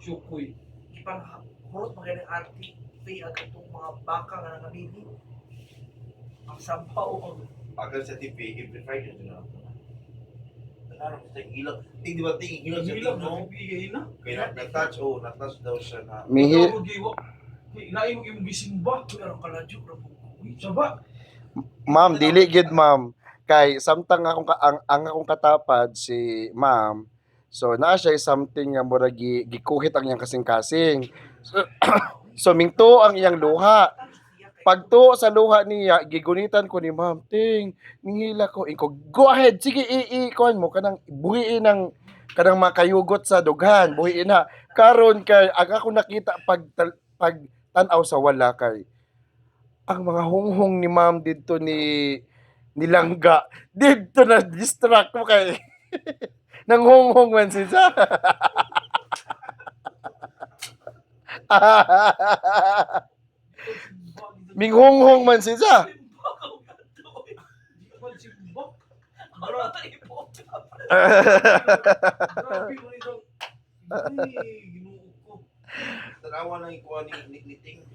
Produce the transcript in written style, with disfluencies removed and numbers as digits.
Chukoy. Ipang hurot mga ng arti. Pay agad itong mga baka nga nangabili. Ang sabaw. Agal sa TV, every Friday na Ano sa ilang. Ting di ba ting ilang sa Hilang ting na no? bibigay na. Kaya na-touch daw siya na. Ikaw mo giwa. Lain mo imong gisimba. Pero ang kaladyo. Saba. Ma'am, dili gid ma'am. Kay samtang ang akong katapad si ma'am. So naa siya something nga murag gikuhit ang iyang kasing-kasing. So mingto ang iyang luha. Pagtuo sa luha niya, gigunitan ko ni ma'am, ting, ningila ko. Iko, go ahead, sige, kuhan mo, kanang buhiin ng, kanang makayugot sa dughan, buhiin na. Karon kay, ang ako nakita pag tanaw sa wala kay, ang mga honghong ni ma'am dito ni Langga, dito na distract mo kay, nang honghong man siya. Minghonghong man siya. Tanawa lang ikuha ni Ting.